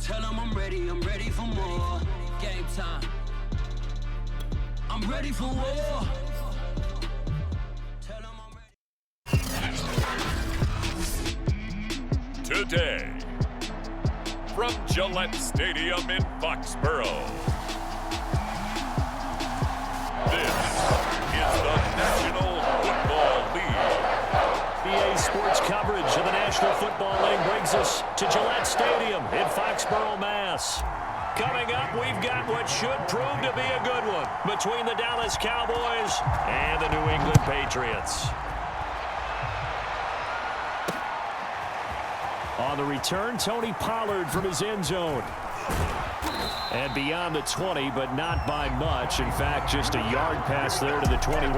Tell them I'm ready for more. Game time. I'm ready for war. Tell them I'm ready. Today, from Gillette Stadium in Foxborough, this is the National Football League. EA Sports coverage of the National Football League brings us to Gillette Stadium in Foxborough, Mass. Coming up, we've got what should prove to be a good one between the Dallas Cowboys and the New England Patriots. On the return, Tony Pollard from his end zone. And beyond the 20, but not by much. In fact, just a yard pass there to the 21.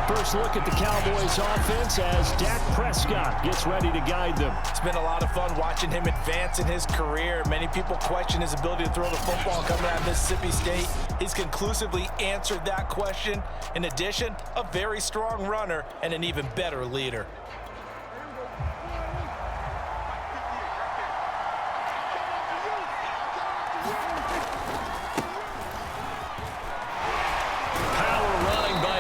First look at the Cowboys offense as Dak Prescott gets ready to guide them. It's been a lot of fun watching him advance in his career. Many people question his ability to throw the football coming out of Mississippi State. He's conclusively answered that question. In addition, a very strong runner and an even better leader.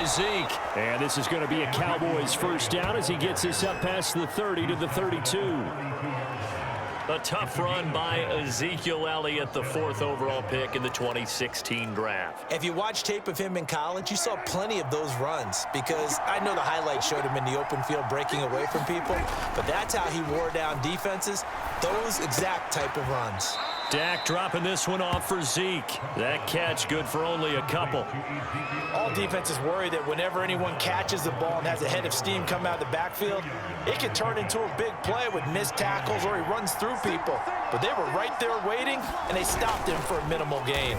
Zeke. And this is going to be a Cowboys first down as he gets this up past the 30 to the 32. A tough run by Ezekiel Elliott, the 4th overall pick in the 2016 draft. If you watch tape of him in college, you saw plenty of those runs because I know the highlights showed him in the open field breaking away from people, but that's how he wore down defenses, those exact type of runs. Dak dropping this one off for Zeke. That catch good for only a couple. All defenses worry that whenever anyone catches the ball and has a head of steam come out of the backfield, it can turn into a big play with missed tackles or he runs through people. But they were right there waiting, and they stopped him for a minimal gain.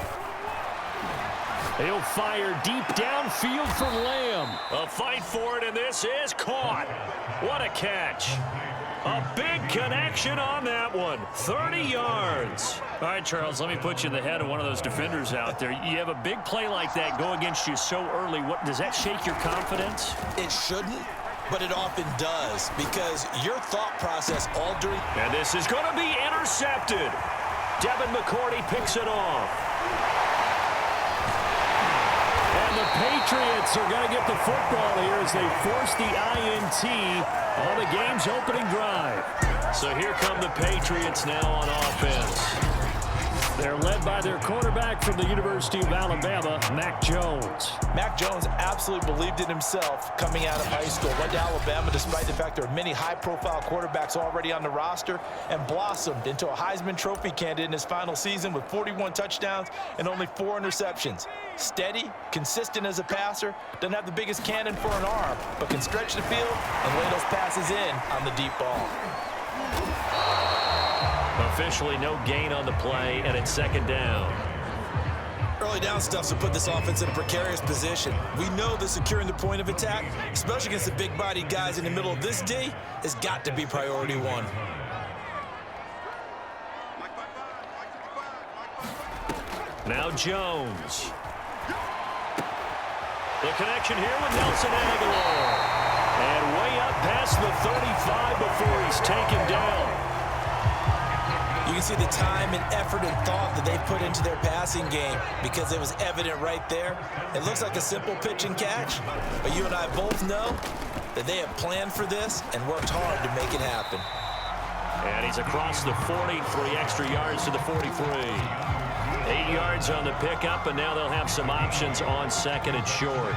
He'll fire deep downfield for Lamb. A fight for it, and this is caught. What a catch. A big connection on that one. 30 yards. All right, Charles, let me put you in the head of one of those defenders out there. You have a big play like that go against you so early. What does that shake your confidence? It shouldn't, but it often does because your thought process all during... And this is going to be intercepted. Devin McCourty picks it off. And the Patriots are going to get the football here as they force the INT on the game's opening drive. So here come the Patriots now on offense. They're led by their quarterback from the University of Alabama, Mac Jones. Mac Jones absolutely believed in himself coming out of high school. Went to Alabama despite the fact there are many high-profile quarterbacks already on the roster and blossomed into a Heisman Trophy candidate in his final season with 41 touchdowns and only 4 interceptions. Steady, consistent as a passer, doesn't have the biggest cannon for an arm, but can stretch the field and lay those passes in on the deep ball. Officially no gain on the play, and it's 2nd down. Early down stuff to put this offense in a precarious position. We know that securing the point of attack, especially against the big-bodied guys in the middle of this D, has got to be priority 1. Now Jones. The connection here with Nelson Aguilar. And way up past the 35 before he's taken down. You can see the time and effort and thought that they put into their passing game because it was evident right there. It looks like a simple pitch and catch, but you and I both know that they have planned for this and worked hard to make it happen. And he's across the 40, 3 extra yards to the 43. 8 yards on the pickup, and now they'll have some options on 2nd and short.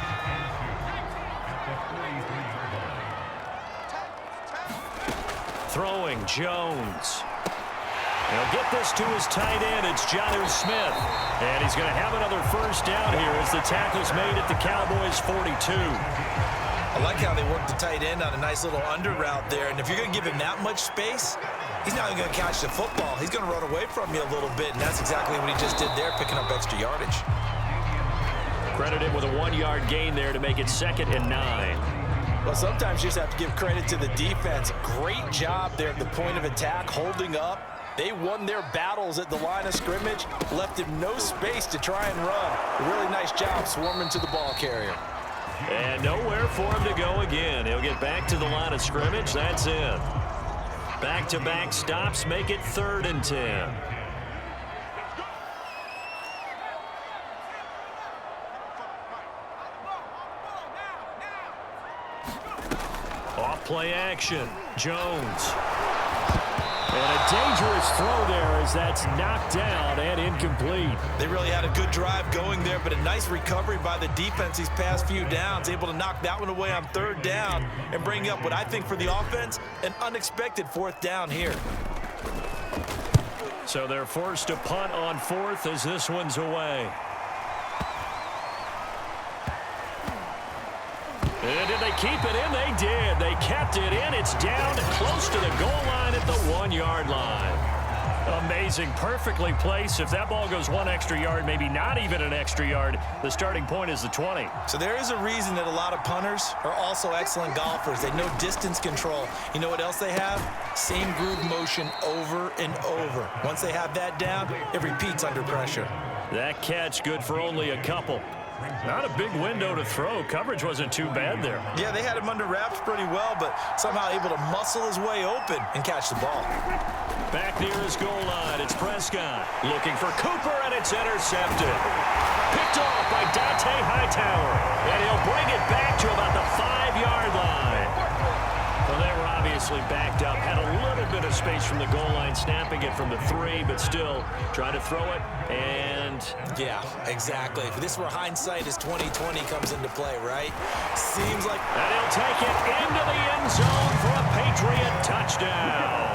Throwing, Jones. He'll get this to his tight end. It's Jonnu Smith. And he's going to have another first down here as the tackle's made at the Cowboys' 42. I like how they worked the tight end on a nice little under route there. And if you're going to give him that much space, he's not even going to catch the football. He's going to run away from you a little bit, and that's exactly what he just did there, picking up extra yardage. Credited with a 1-yard gain there to make it 2nd and 9. Well, sometimes you just have to give credit to the defense. Great job there at the point of attack, holding up. They won their battles at the line of scrimmage, left him no space to try and run. A really nice job swarming to the ball carrier. And nowhere for him to go again. He'll get back to the line of scrimmage. That's it. Back-to-back stops make it 3rd and 10. Off play action. Jones. And a dangerous throw there as that's knocked down and incomplete. They really had a good drive going there, but a nice recovery by the defense these past few downs, able to knock that one away on 3rd down and bring up what I think for the offense, an unexpected 4th down here. So they're forced to punt on 4th as this one's away. And did they keep it in? They did. They kept it in. It's down close to the goal line at the 1-yard line. Amazing. Perfectly placed. If that ball goes 1 extra yard, maybe not even an extra yard, the starting point is the 20. So there is a reason that a lot of punters are also excellent golfers. They know distance control. You know what else they have? Same groove motion over and over. Once they have that down, it repeats under pressure. That catch good for only a couple. Not a big window to throw. Coverage wasn't too bad there. Yeah, they had him under wraps pretty well, but somehow able to muscle his way open and catch the ball. Back near his goal line, it's Prescott. Looking for Cooper, and it's intercepted. Picked off by Dante Hightower, and he'll bring it back to about the 5-yard line. Well, they were obviously backed up. Had a little bit of space from the goal line, snapping it from the 3, but still trying to throw it, and... Yeah, exactly. If this were hindsight as 2020 comes into play, right? Seems like... And he'll take it into the end zone for a Patriot touchdown.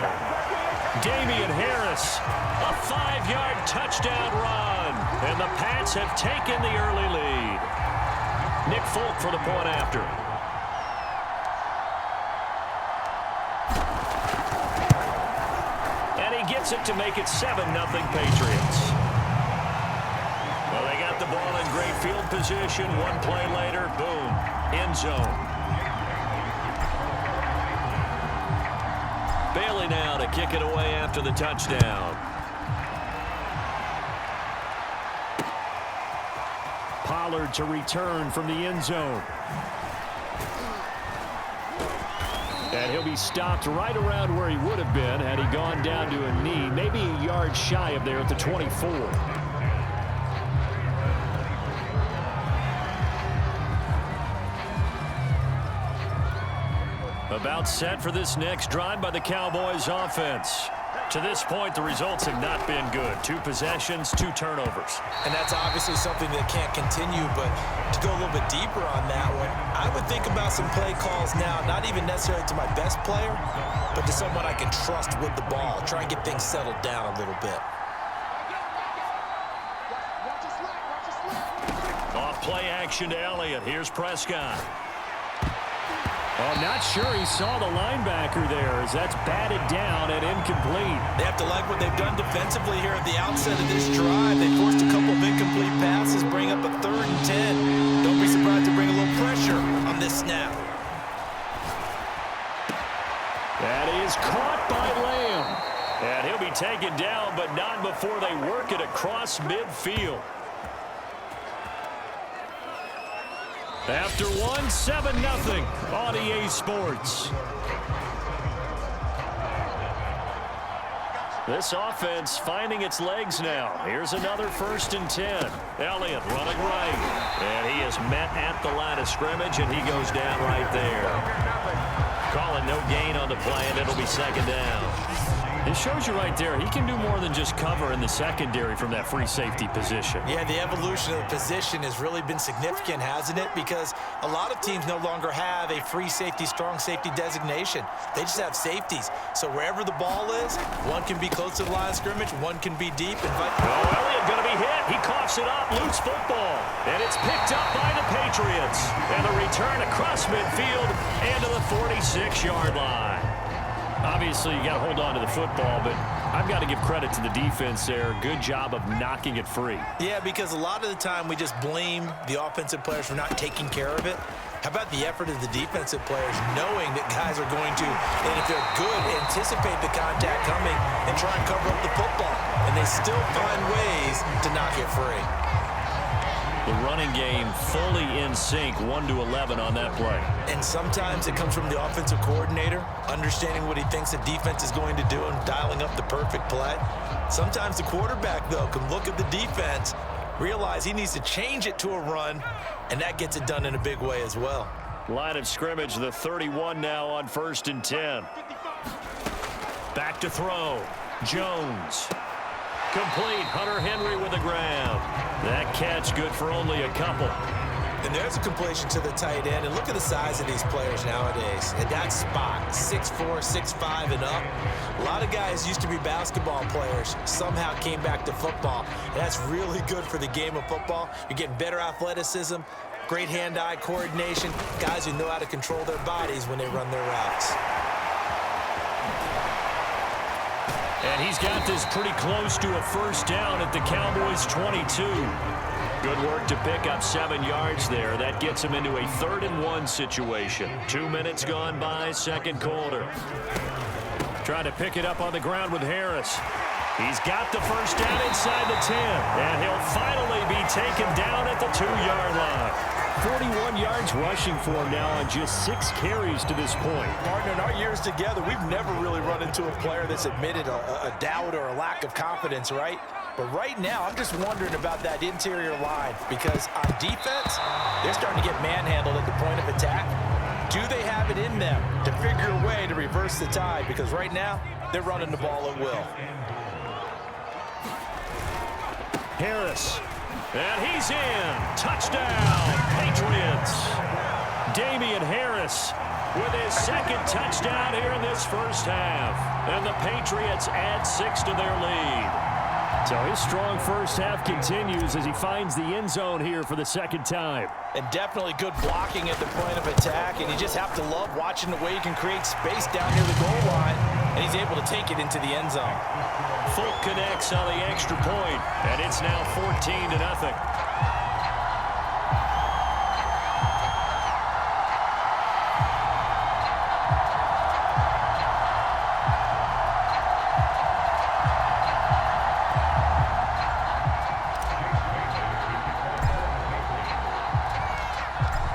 Damian Harris, a 5-yard touchdown run. And the Pats have taken the early lead. Nick Folk for the point after. And he gets it to make it 7-0 Patriots. Well, they got the ball in great field position. One play later, boom, end zone. Bailey now to kick it away after the touchdown. Pollard to return from the end zone. And he'll be stopped right around where he would have been had he gone down to a knee, maybe a yard shy of there at the 24. About set for this next drive by the Cowboys offense. To this point, the results have not been good. 2 possessions, 2 turnovers. And that's obviously something that can't continue, but to go a little bit deeper on that one, I would think about some play calls now, not even necessarily to my best player, but to someone I can trust with the ball. Try and get things settled down a little bit. Off play action to Elliott. Here's Prescott. I'm not sure he saw the linebacker there as that's batted down and incomplete. They have to like what they've done defensively here at the outset of this drive. They forced a couple of incomplete passes, bring up a 3rd and 10. Don't be surprised to bring a little pressure on this snap. That is caught by Lamb. And he'll be taken down, but not before they work it across midfield. After 7-0 on EA Sports. This offense finding its legs now. Here's another 1st and 10. Elliott running right. And he is met at the line of scrimmage, and he goes down right there. Calling no gain on the play, and it'll be 2nd down. It shows you right there, he can do more than just cover in the secondary from that free safety position. Yeah, the evolution of the position has really been significant, hasn't it? Because a lot of teams no longer have a free safety, strong safety designation. They just have safeties. So wherever the ball is, one can be close to the line of scrimmage, one can be deep. Oh, Elliott going to be hit. He coughs it up, loose football. And it's picked up by the Patriots. And the return across midfield and to the 46-yard line. Obviously, you got to hold on to the football, but I've got to give credit to the defense there. Good job of knocking it free. Yeah, because a lot of the time we just blame the offensive players for not taking care of it. How about the effort of the defensive players knowing that guys are going to, and if they're good, anticipate the contact coming and try and cover up the football. And they still find ways to knock it free. The running game fully in sync, 1-11 on that play. And sometimes it comes from the offensive coordinator, understanding what he thinks the defense is going to do and dialing up the perfect play. Sometimes the quarterback, though, can look at the defense, realize he needs to change it to a run, and that gets it done in a big way as well. Line of scrimmage, the 31 now on 1st and 10. Back to throw. Jones. Complete. Hunter Henry with a grab. That catch good for only a couple. And there's a completion to the tight end. And look at the size of these players nowadays. At that spot, 6'4", 6'5", and up. A lot of guys used to be basketball players, somehow came back to football. And that's really good for the game of football. You're getting better athleticism, great hand-eye coordination, guys who know how to control their bodies when they run their routes. And he's got this pretty close to a first down at the Cowboys' 22. Good work to pick up 7 yards there. That gets him into a 3rd and 1 situation. 2 minutes gone by, second quarter. Trying to pick it up on the ground with Harris. He's got the first down inside the 10. And he'll finally be taken down at the 2-yard line. 41 yards rushing for him now on just 6 carries to this point. Partner, in our years together, we've never really run into a player that's admitted a doubt or a lack of confidence, right? But right now, I'm just wondering about that interior line because on defense, they're starting to get manhandled at the point of attack. Do they have it in them to figure a way to reverse the tide? Because right now, they're running the ball at will. Harris. And he's in. Touchdown, Patriots. Damian Harris with his 2nd touchdown here in this first half. And the Patriots add 6 to their lead. So his strong first half continues as he finds the end zone here for the 2nd time. And definitely good blocking at the point of attack. And you just have to love watching the way he can create space down near the goal line. And he's able to take it into the end zone. Folk connects on the extra point, and it's now 14-0.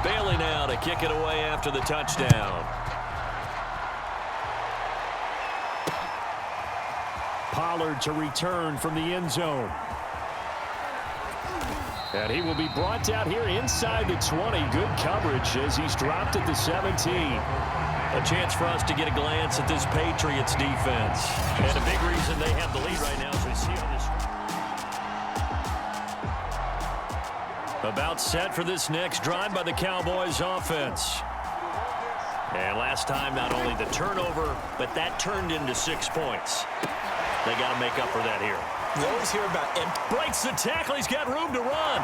Bailey now to kick it away after the touchdown. Pollard to return from the end zone. And he will be brought down here inside the 20. Good coverage as he's dropped at the 17. A chance for us to get a glance at this Patriots defense. And a big reason they have the lead right now as we see on this. About set for this next drive by the Cowboys offense. And last time, not only the turnover, but that turned into 6 points. They got to make up for that here. You always hear about empty. Breaks the tackle. He's got room to run.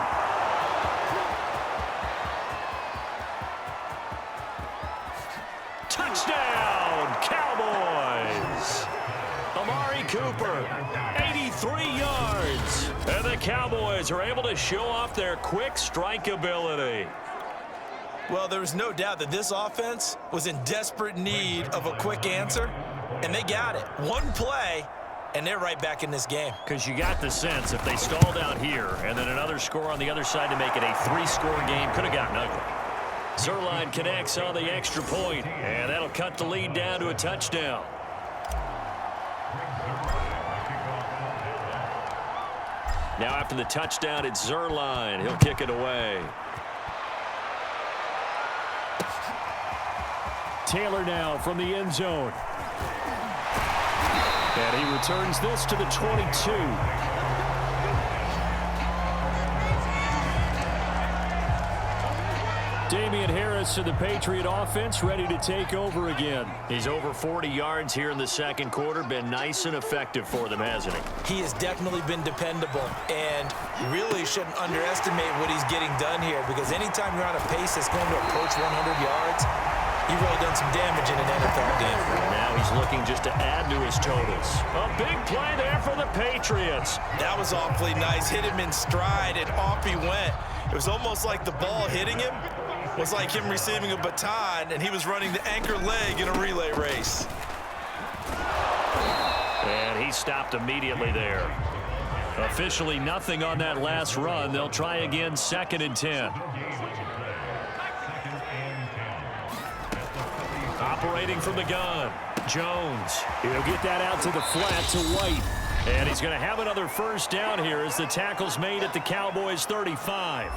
Touchdown, Cowboys. Amari Cooper, 83 yards. And the Cowboys are able to show off their quick strike ability. Well, there was no doubt that this offense was in desperate need of a quick answer, and they got it. One play, and they're right back in this game. Because you got the sense if they stalled out here and then another score on the other side to make it a 3-score game, could have gotten ugly. Zerline connects on the extra point, and that'll cut the lead down to a touchdown. Now after the touchdown, it's Zerline. He'll kick it away. Taylor now from the end zone. And he returns this to the 22. Damian Harris to the Patriot offense, ready to take over again. He's over 40 yards here in the second quarter. Been nice and effective for them, hasn't he? He has definitely been dependable, and you really shouldn't underestimate what he's getting done here, because anytime you're on a pace that's going to approach 100 yards, you've really done some damage in an NFL game. Now he's looking just to add to his totals. A big play there for the Patriots. That was awfully nice. Hit him in stride, and off he went. It was almost like the ball hitting him was like him receiving a baton, and he was running the anchor leg in a relay race. And he stopped immediately there. Officially nothing on that last run. They'll try again, 2nd and 10. Operating from the gun, Jones. He'll get that out to the flat to White. And he's going to have another first down here as the tackle's made at the Cowboys' 35.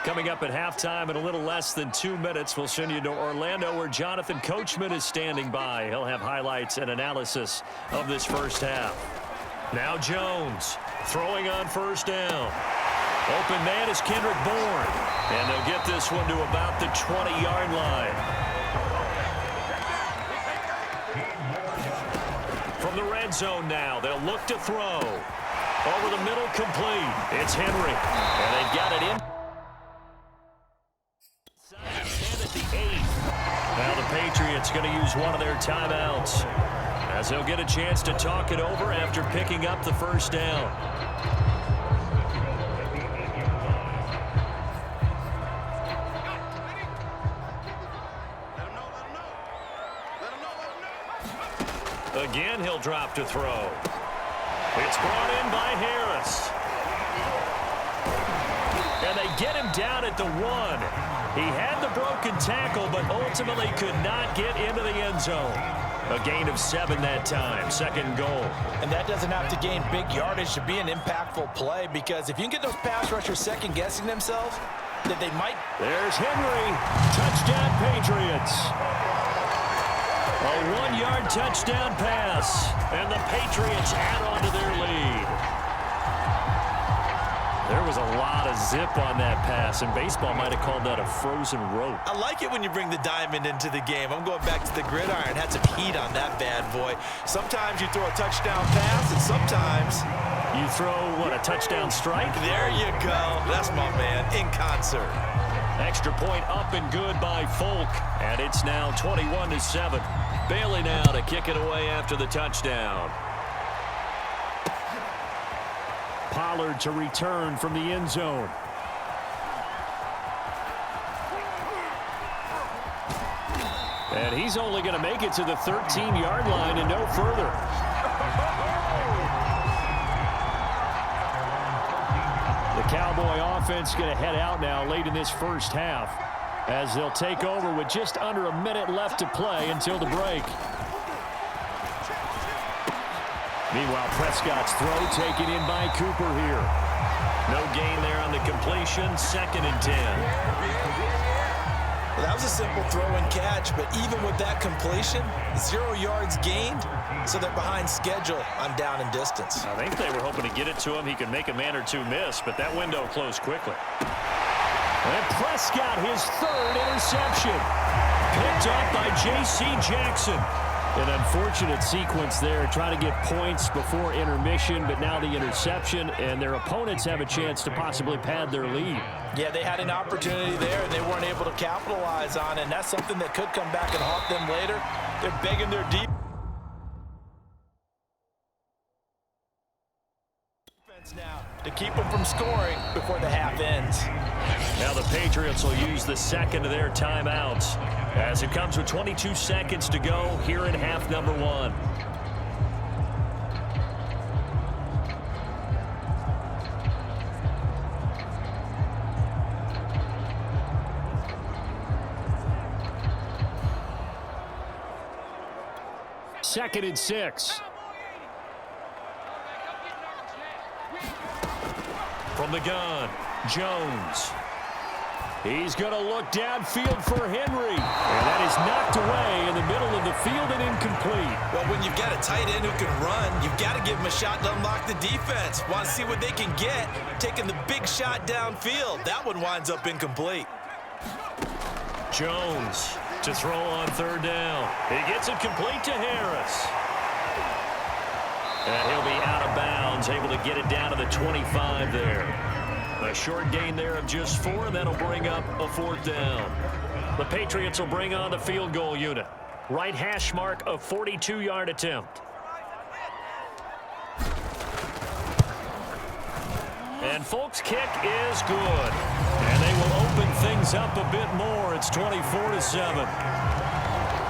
Coming up at halftime in a little less than 2 minutes, we'll send you to Orlando where Jonathan Coachman is standing by. He'll have highlights and analysis of this first half. Now Jones throwing on first down. Open man is Kendrick Bourne. And they'll get this one to about the 20-yard line. From the red zone now, they'll look to throw. Over the middle, complete. It's Henry. And they've got it in. At the 8. Now the Patriots going to use one of their timeouts as they'll get a chance to talk it over after picking up the first down. Again, he'll drop to throw. It's brought in by Harris. And they get him down at the 1. He had the broken tackle, but ultimately could not get into the end zone. A gain of 7 that time, 2nd goal. And that doesn't have to gain big yardage to be an impactful play, because if you can get those pass rushers second-guessing themselves, that they might. There's Henry. Touchdown, Patriots. A 1-yard touchdown pass, and the Patriots add on to their lead. There was a lot of zip on that pass, and baseball might have called that a frozen rope. I like it when you bring the diamond into the game. I'm going back to the gridiron. Had some heat on that bad boy. Sometimes you throw a touchdown pass, and sometimes you throw, what, a touchdown strike? There you go. That's my man, in concert. Extra point up and good by Folk, and it's now 21-7. Bailey now to kick it away after the touchdown. Pollard to return from the end zone. And he's only going to make it to the 13-yard line and no further. The Cowboy offense going to head out now late in this first half as they'll take over with just under a minute left to play until the break. Meanwhile, Prescott's throw taken in by Cooper here. No gain there on the completion, 2nd and 10. Well, that was a simple throw and catch, but even with that completion, 0 yards gained, so they're behind schedule on down and distance. I think they were hoping to get it to him. He could make a man or two miss, but that window closed quickly. And Prescott, his 3rd interception. Picked up by J.C. Jackson. An unfortunate sequence there, trying to get points before intermission, but now the interception, and their opponents have a chance to possibly pad their lead. Yeah, they had an opportunity there, and they weren't able to capitalize on it, and that's something that could come back and haunt them later. They're begging their defense now to keep them from scoring before the half ends. Now the Patriots will use the 2nd of their timeouts as it comes with 22 seconds to go here in half number 1. Second and 6. From the gun, Jones. He's going to look downfield for Henry. And that is knocked away in the middle of the field and incomplete. Well, when you've got a tight end who can run, you've got to give him a shot to unlock the defense. Want to see what they can get, taking the big shot downfield. That one winds up incomplete. Jones to throw on 3rd down. He gets it complete to Harris. And he'll be out of bounds, able to get it down to the 25 there. A short gain there of just 4, and that'll bring up a 4th down. The Patriots will bring on the field goal unit. Right hash mark, a 42-yard attempt. And Folk's kick is good. And they will open things up a bit more. It's 24-7.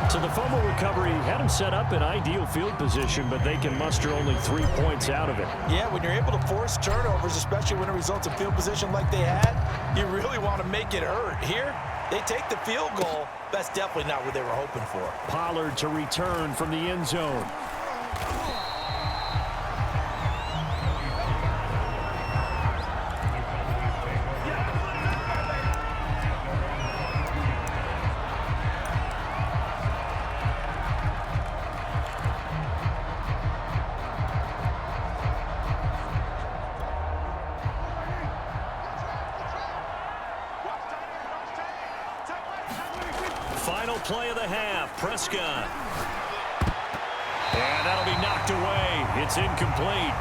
So the fumble recovery had him set up in ideal field position, but they can muster only 3 points out of it. Yeah, when you're able to force turnovers, especially when it results in field position like they had, you really want to make it hurt. Here, they take the field goal. That's definitely not what they were hoping for. Pollard to return from the end zone. Final play of the half, Prescott. And that'll be knocked away. It's incomplete.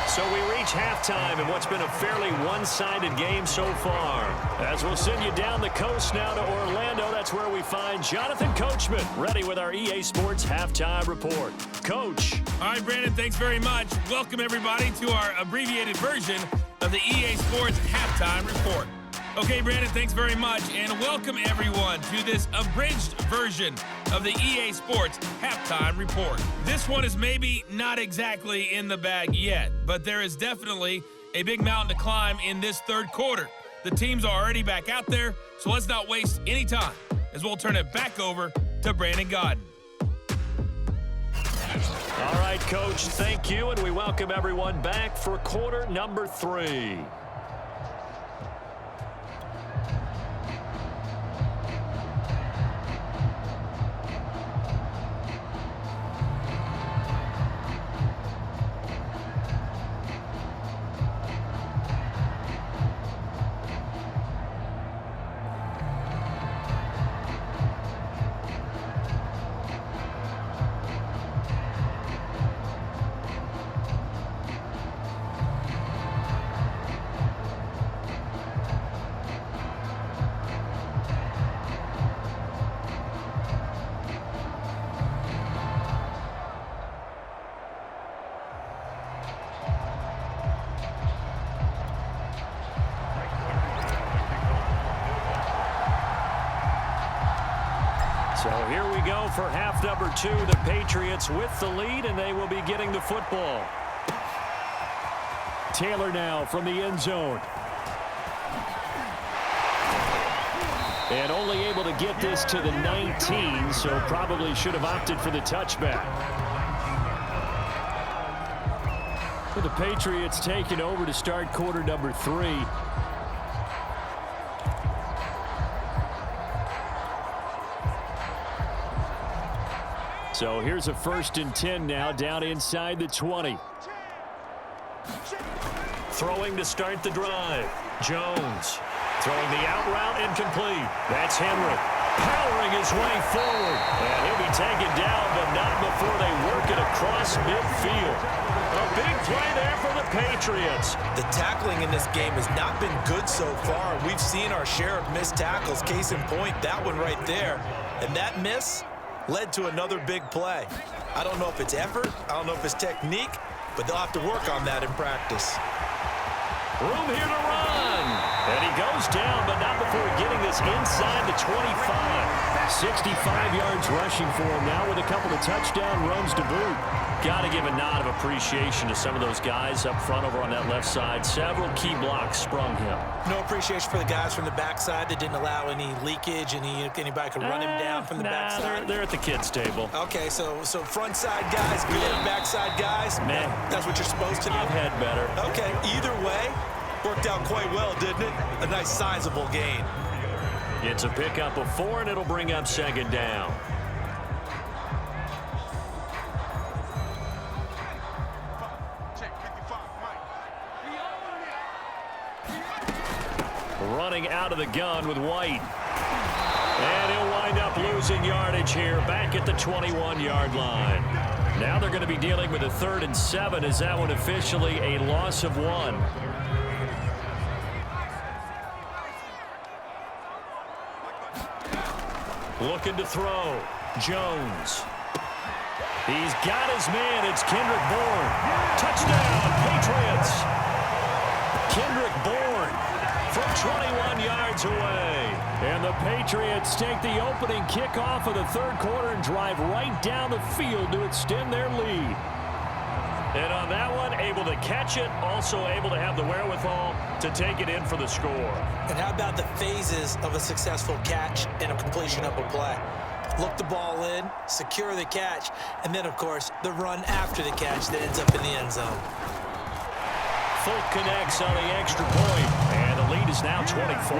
So we reach halftime in what's been a fairly one-sided game so far. As we'll send you down the coast now to Orlando, that's where we find Jonathan Coachman, ready with our EA Sports Halftime Report. Coach. All right, Brandon, thanks very much. Welcome, everybody, to our abbreviated version of the EA Sports Halftime Report. Okay, Brandon, thanks very much, and welcome everyone to this abridged version of the EA Sports Halftime Report. This one is maybe not exactly in the bag yet, but there is definitely a big mountain to climb in this third quarter. The teams are already back out there, so let's not waste any time as we'll turn it back over to Brandon Godden. All right, Coach, thank you, and we welcome everyone back for quarter number 3. So here we go for half number 2. The Patriots with the lead, and they will be getting the football. Taylor now from the end zone. And only able to get this to the 19, so probably should have opted for the touchback. With the Patriots taking over to start quarter number 3. So here's a 1st and 10 now, down inside the 20. Throwing to start the drive. Jones throwing the out route incomplete. That's Henry powering his way forward. And he'll be taken down, but not before they work it across midfield. A big play there for the Patriots. The tackling in this game has not been good so far. We've seen our share of missed tackles. Case in point, that one right there. And that miss led to another big play. I don't know if it's effort, I don't know if it's technique, but they'll have to work on that in practice. Room here to run. And he goes down, but not before getting this inside the 25. 65 yards rushing for him now with a couple of touchdown runs to boot. Got to give a nod of appreciation to some of those guys up front over on that left side. Several key blocks sprung him. No appreciation for the guys from the backside that didn't allow any leakage, anybody could run him down from the backside. They're at the kids' table. Okay, so front side guys good, backside guys, man, that's what you're supposed to do. I've had better. Okay, either way, worked out quite well, didn't it? A nice sizable gain. It's a pickup of 4, and it'll bring up 2nd down. Running out of the gun with White. And he'll wind up losing yardage here back at the 21-yard line. Now they're going to be dealing with a 3rd and 7. Is that one officially a loss of 1? Looking to throw. Jones. He's got his man. It's Kendrick Bourne. Touchdown, Patriots. Kendrick Bourne from 21 yards away. And the Patriots take the opening kickoff of the third quarter and drive right down the field to extend their lead. And on that one, able to catch it, also able to have the wherewithal to take it in for the score. And how about the phases of a successful catch and a completion of a play? Look the ball in, secure the catch, and then, of course, the run after the catch that ends up in the end zone. Folk connects on the extra point, and the lead is now 24.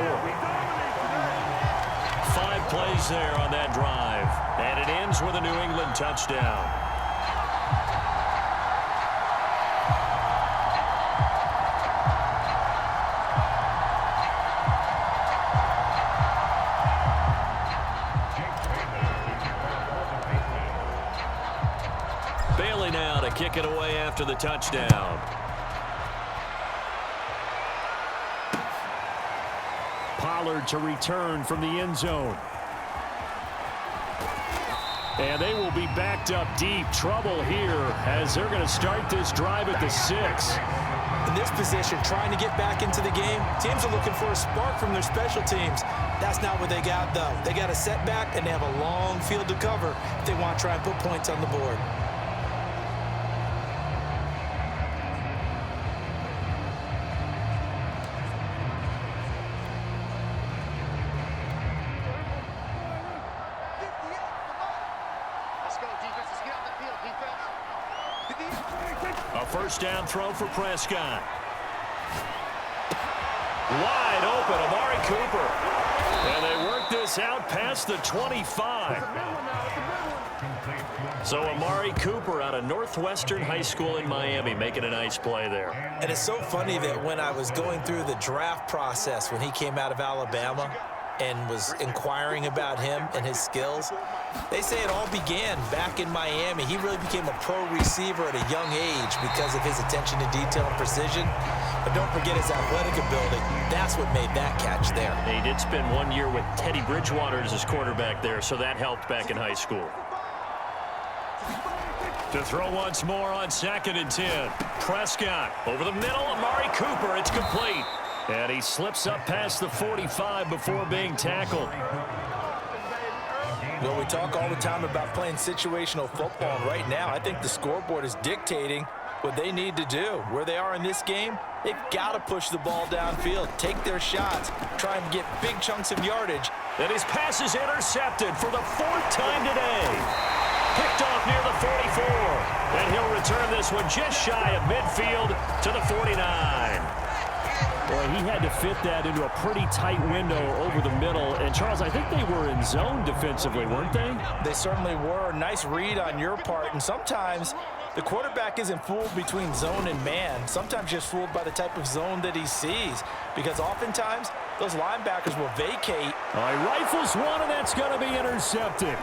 5 plays there on that drive, and it ends with a New England touchdown. Bailey now to kick it away after the touchdown. Pollard to return from the end zone. And they will be backed up deep. Trouble here as they're going to start this drive at the 6. In this position, trying to get back into the game, teams are looking for a spark from their special teams. That's not what they got, though. They got a setback, and they have a long field to cover if they want to try and put points on the board. A first down throw for Prescott. Wide open, Amari Cooper. And they work this out past the 25. So Amari Cooper out of Northwestern High School in Miami making a nice play there. And it's so funny that when I was going through the draft process when he came out of Alabama and was inquiring about him and his skills, they say it all began back in Miami. He really became a pro receiver at a young age because of his attention to detail and precision. But don't forget his athletic ability. That's what made that catch there. He did spend 1 year with Teddy Bridgewater as his quarterback there, so that helped back in high school. To throw once more on 2nd and 10. Prescott over the middle. Amari Cooper. It's complete. And he slips up past the 45 before being tackled. Well, we talk all the time about playing situational football. And right now, I think the scoreboard is dictating what they need to do. Where they are in this game, they've got to push the ball downfield, take their shots, try and get big chunks of yardage. And his pass is intercepted for the 4th time today. Picked off near the 44. And he'll return this one just shy of midfield to the 49. Boy, he had to fit that into a pretty tight window over the middle. And, Charles, I think they were in zone defensively, weren't they? They certainly were. Nice read on your part. And sometimes the quarterback isn't fooled between zone and man. Sometimes just fooled by the type of zone that he sees. Because oftentimes, those linebackers will vacate. All right, rifles one, and that's going to be intercepted.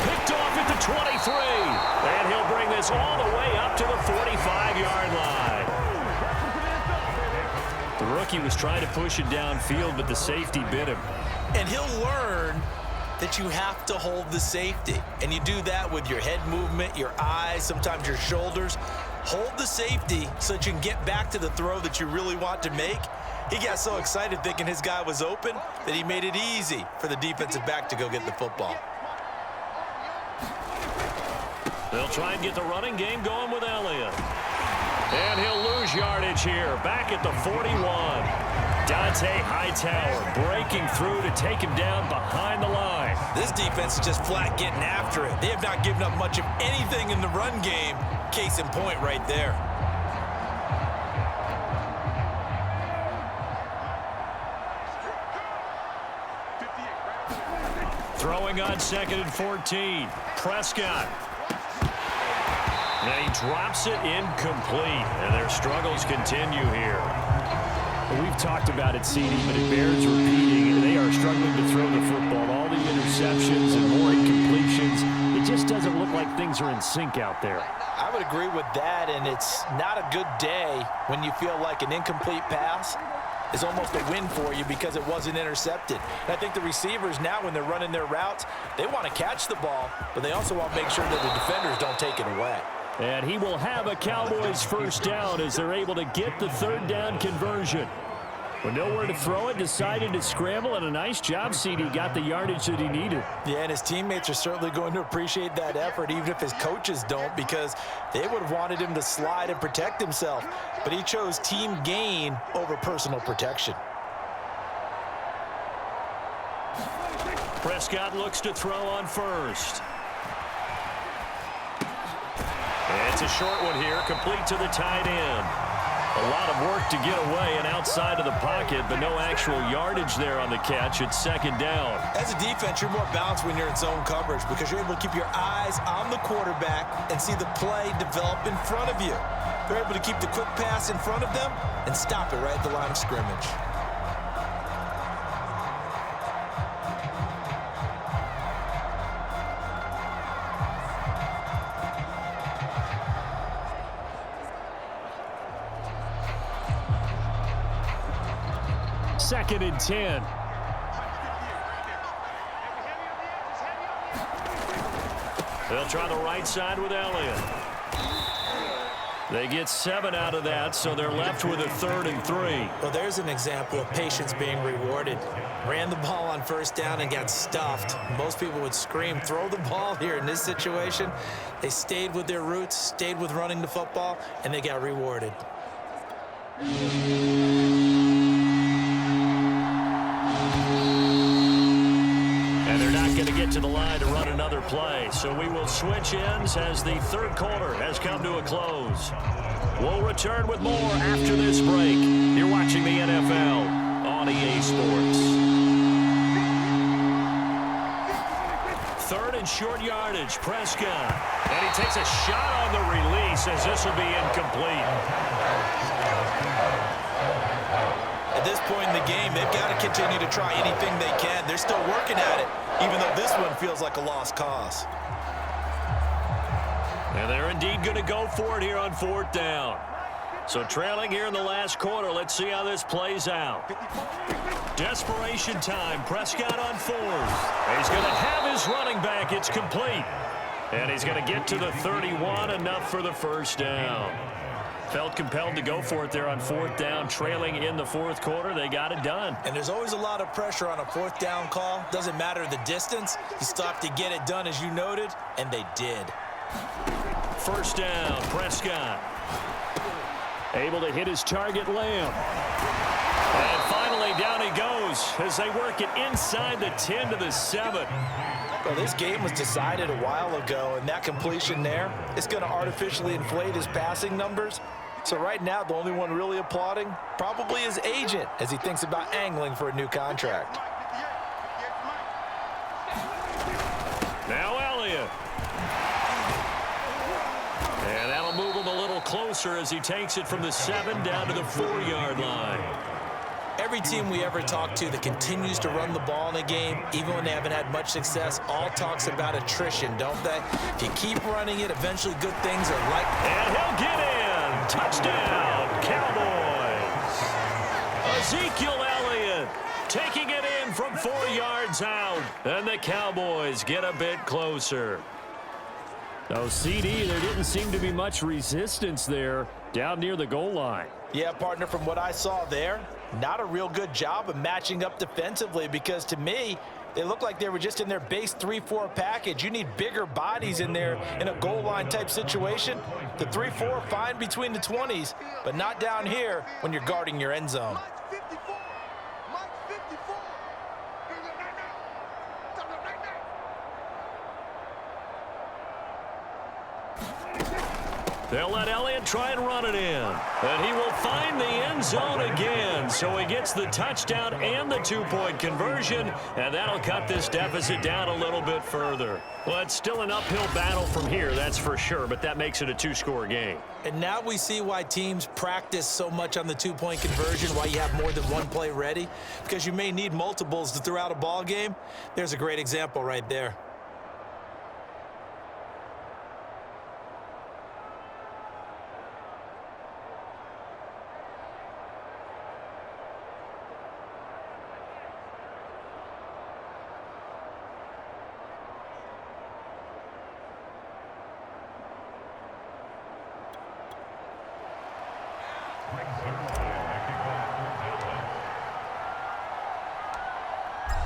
Picked off at the 23. And he'll bring this all the way up to the 45-yard line. The rookie was trying to push it downfield, but the safety bit him. And he'll learn that you have to hold the safety. And you do that with your head movement, your eyes, sometimes your shoulders. Hold the safety so that you can get back to the throw that you really want to make. He got so excited thinking his guy was open that he made it easy for the defensive back to go get the football. They'll try and get the running game going with Elliott. And he'll lose yardage here, back at the 41. Dante Hightower breaking through to take him down behind the line. This defense is just flat getting after it. They have not given up much of anything in the run game. Case in point right there. Throwing on 2nd and 14. Prescott. And he drops it incomplete. And their struggles continue here. Well, we've talked about it, CD, but it bears repeating. They are struggling to throw the football. All the interceptions and more incompletions. It just doesn't look like things are in sync out there. I would agree with that, and it's not a good day when you feel like an incomplete pass is almost a win for you because it wasn't intercepted. And I think the receivers now, when they're running their routes, they want to catch the ball, but they also want to make sure that the defenders don't take it away. And he will have a Cowboys first down as they're able to get the third down conversion. With nowhere to throw it, decided to scramble, and a nice job, CD. Got the yardage that he needed. Yeah, and his teammates are certainly going to appreciate that effort, even if his coaches don't, because they would have wanted him to slide and protect himself. But he chose team gain over personal protection. Prescott looks to throw on first. It's a short one here, complete to the tight end. A lot of work to get away and outside of the pocket, but no actual yardage there on the catch. It's second down. As a defense, you're more balanced when you're in zone coverage because you're able to keep your eyes on the quarterback and see the play develop in front of you. You're able to keep the quick pass in front of them and stop it right at the line of scrimmage. Second and 10. They'll try the right side with Elliott. They get 7 out of that, so they're left with a 3rd and 3. Well, there's an example of patience being rewarded. Ran the ball on first down and got stuffed. Most people would scream, throw the ball here. In this situation, they stayed with their roots, stayed with running the football, and they got rewarded. Going to get to the line to run another play. So we will switch ends as the third quarter has come to a close. We'll return with more after this break. You're watching the NFL on EA Sports. 3rd and short yardage, Prescott. And he takes a shot on the release as this will be incomplete. At this point in the game, they've got to continue to try anything they can. They're still working at it, even though this one feels like a lost cause. And they're indeed going to go for it here on 4th down. So trailing here in the last quarter, let's see how this plays out. Desperation time, Prescott on 4th. He's going to have his running back. It's complete. And he's going to get to the 31, enough for the first down. Felt compelled to go for it there on 4th down, trailing in the 4th quarter. They got it done. And there's always a lot of pressure on a 4th down call. Doesn't matter the distance. You still have to get it done, as you noted, and they did. First down, Prescott. Able to hit his target, Lamb. And finally, down he goes as they work it inside the 10 to the 7. Well, this game was decided a while ago, and that completion there is going to artificially inflate his passing numbers. So right now, the only one really applauding probably his agent as he thinks about angling for a new contract. Now Elliott. And that'll move him a little closer as he takes it from the 7 down to the 4-yard line. Every team we ever talk to that continues to run the ball in a game, even when they haven't had much success, all talks about attrition, don't they? If you keep running it, eventually good things are likely. And he'll get in. Touchdown, Cowboys. Ezekiel Elliott taking it in from 4 yards out. And the Cowboys get a bit closer. Oh, CD, there didn't seem to be much resistance there down near the goal line. Yeah, partner, from what I saw there, not a real good job of matching up defensively because to me, they look like they were just in their base 3-4 package. You need bigger bodies in there in a goal line type situation. The 3-4 fine between the 20s, but not down here when you're guarding your end zone. They'll let Elliott try and run it in. And he will find the end zone again. So he gets the touchdown and the 2-point conversion. And that'll cut this deficit down a little bit further. Well, it's still an uphill battle from here, that's for sure. But that makes it a 2-score game. And now we see why teams practice so much on the 2-point conversion, why you have more than one play ready. Because you may need multiples to throw out a ball game. There's a great example right there.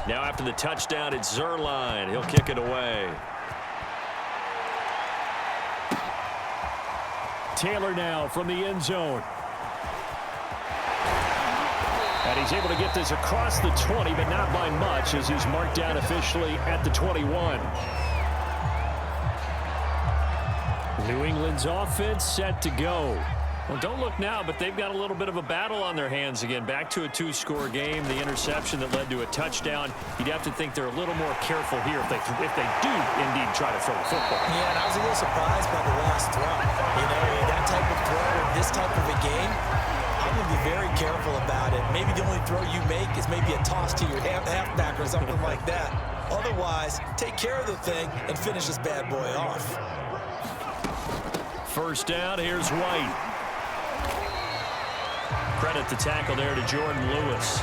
Now after the touchdown, it's Zerline. He'll kick it away. Taylor now from the end zone. And he's able to get this across the 20, but not by much, as he's marked down officially at the 21. New England's offense set to go. Well, don't look now, but they've got a little bit of a battle on their hands again. Back to a two-score game. The interception that led to a touchdown. You'd have to think they're a little more careful here if they do indeed try to throw the football. Yeah, and I was a little surprised by the last throw. You know, that type of throw in this type of a game, I'm going to be very careful about it. Maybe the only throw you make is maybe a toss to your halfback or something like that. Otherwise, take care of the thing and finish this bad boy off. First down, here's White. Credit the tackle there to Jordan Lewis.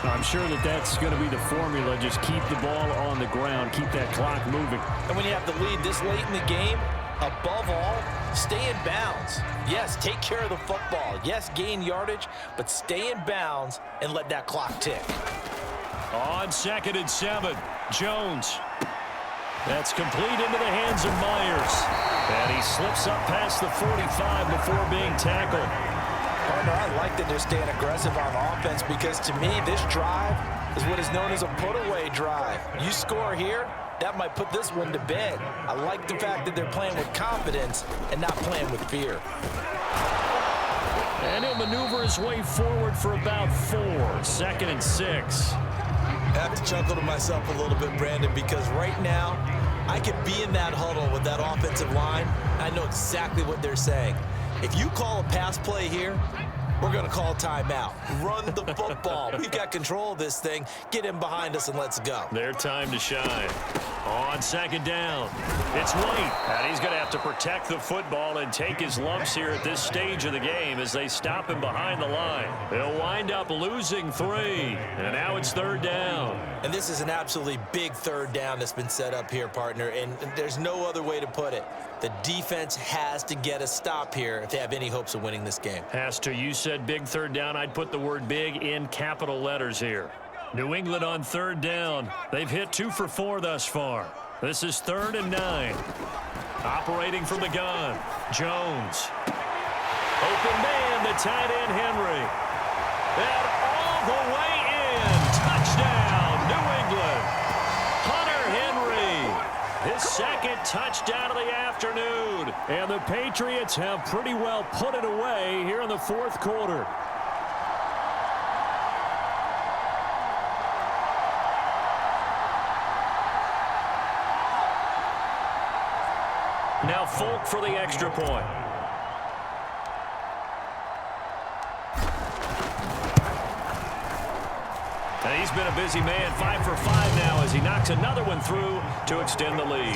I'm sure that's going to be the formula. Just keep the ball on the ground. Keep that clock moving. And when you have the lead this late in the game, above all, stay in bounds. Yes, take care of the football. Yes, gain yardage, but stay in bounds and let that clock tick. On 2nd and 7, Jones. That's complete into the hands of Myers. And he slips up past the 45 before being tackled. Partner, I like that they're staying aggressive on offense because to me, this drive is what is known as a put-away drive. You score here, that might put this one to bed. I like the fact that they're playing with confidence and not playing with fear. And he'll maneuver his way forward for about 4. 2nd and 6. I have to chuckle to myself a little bit, Brandon, because right now, I could be in that huddle with that offensive line. I know exactly what they're saying. If you call a pass play here, we're going to call timeout. Run the football. We've got control of this thing. Get him behind us and let's go. Their time to shine. On 2nd down, it's White. And he's going to have to protect the football and take his lumps here at this stage of the game as they stop him behind the line. They'll wind up losing 3. And now it's 3rd down. And this is an absolutely big 3rd down that's been set up here, partner. And there's no other way to put it. The defense has to get a stop here if they have any hopes of winning this game. Has to. You said big 3rd down. I'd put the word big in capital letters here. New England on 3rd down. They've hit 2 for 4 thus far. This is 3rd and 9. Operating from the gun, Jones. Open man, the tight end, Henry. And all the way in. Touchdown, New England. Hunter Henry. His 2nd touchdown of the afternoon. And the Patriots have pretty well put it away here in the 4th quarter. Now Folk for the extra point. And he's been a busy man, 5 for 5 now as he knocks another one through to extend the lead.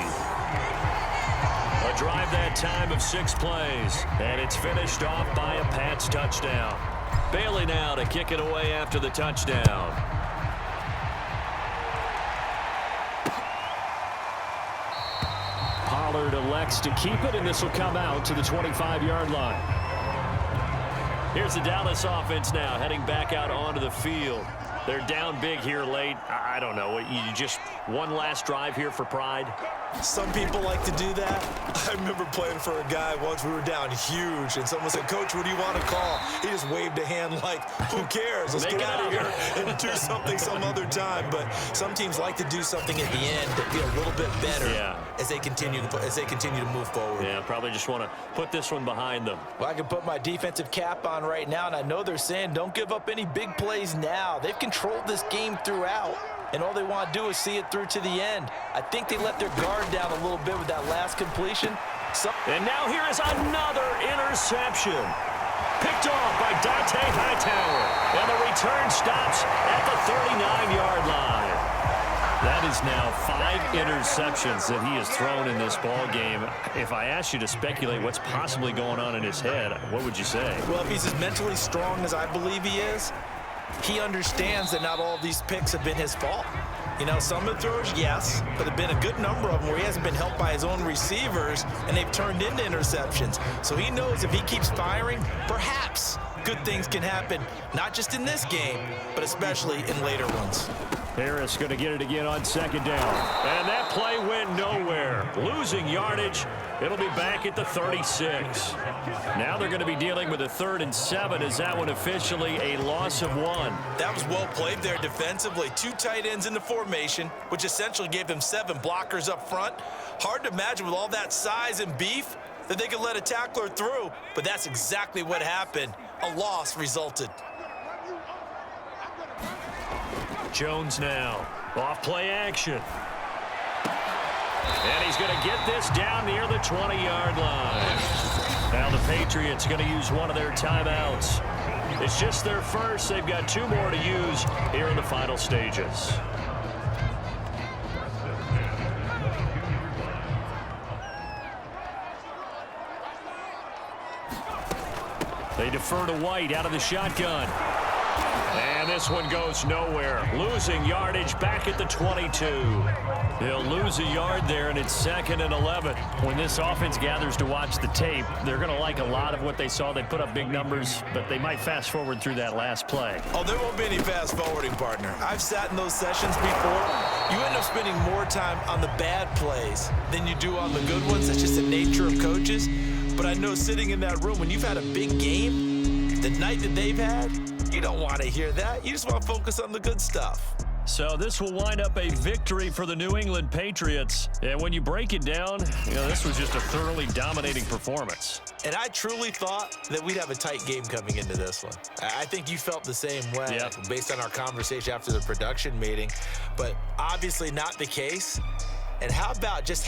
A drive that time of 6 plays, and it's finished off by a Pats touchdown. Bailey now to kick it away after the touchdown. Pollard elects to keep it, and this will come out to the 25-yard line. Here's the Dallas offense now heading back out onto the field. They're down big here late. I don't know. You just one last drive here for pride? Some people like to do that. I remember playing for a guy once. We were down huge, and someone said, "Coach, what do you want to call?" He just waved a hand like, "Who cares? Let's get out of here and do something some other time." But some teams like to do something at the end to feel a little bit better as they continue to move forward. Yeah, probably just want to put this one behind them. Well, I can put my defensive cap on right now, and I know they're saying don't give up any big plays now. They've controlled this game throughout, and all they want to do is see it through to the end. I think they let their guard down a little bit with that last completion. And now here is another interception. Picked off by Dante Hightower. And the return stops at the 39-yard line. That is now 5 interceptions that he has thrown in this ball game. If I asked you to speculate what's possibly going on in his head, what would you say? Well, if he's as mentally strong as I believe he is, he understands that not all of these picks have been his fault. You know, some of the throws, yes, but there have been a good number of them where he hasn't been helped by his own receivers, and they've turned into interceptions. So he knows if he keeps firing, perhaps good things can happen, not just in this game, but especially in later ones. Harris going to get it again on second down. And that play went nowhere. Losing yardage. It'll be back at the 36. Now they're going to be dealing with a 3rd and 7. Is that one officially a loss of 1? That was well played there defensively. 2 tight ends in the formation, which essentially gave them 7 blockers up front. Hard to imagine with all that size and beef that they could let a tackler through, but that's exactly what happened. A loss resulted. Jones now. Off play action. And he's going to get this down near the 20-yard line. Now the Patriots going to use one of their timeouts. It's just their first. They've got 2 more to use here in the final stages. They defer to White out of the shotgun. And this one goes nowhere. Losing yardage back at the 22. They'll lose a yard there, and it's 2nd and 11. When this offense gathers to watch the tape, they're going to like a lot of what they saw. They put up big numbers, but they might fast forward through that last play. Oh, there won't be any fast forwarding, partner. I've sat in those sessions before. You end up spending more time on the bad plays than you do on the good ones. That's just the nature of coaches. But I know sitting in that room, when you've had a big game, the night that they've had, you don't want to hear that. You just want to focus on the good stuff. So this will wind up a victory for the New England Patriots. And when you break it down, this was just a thoroughly dominating performance. And I truly thought that we'd have a tight game coming into this one. I think you felt the same way based on our conversation after the production meeting, but obviously not the case. And how about just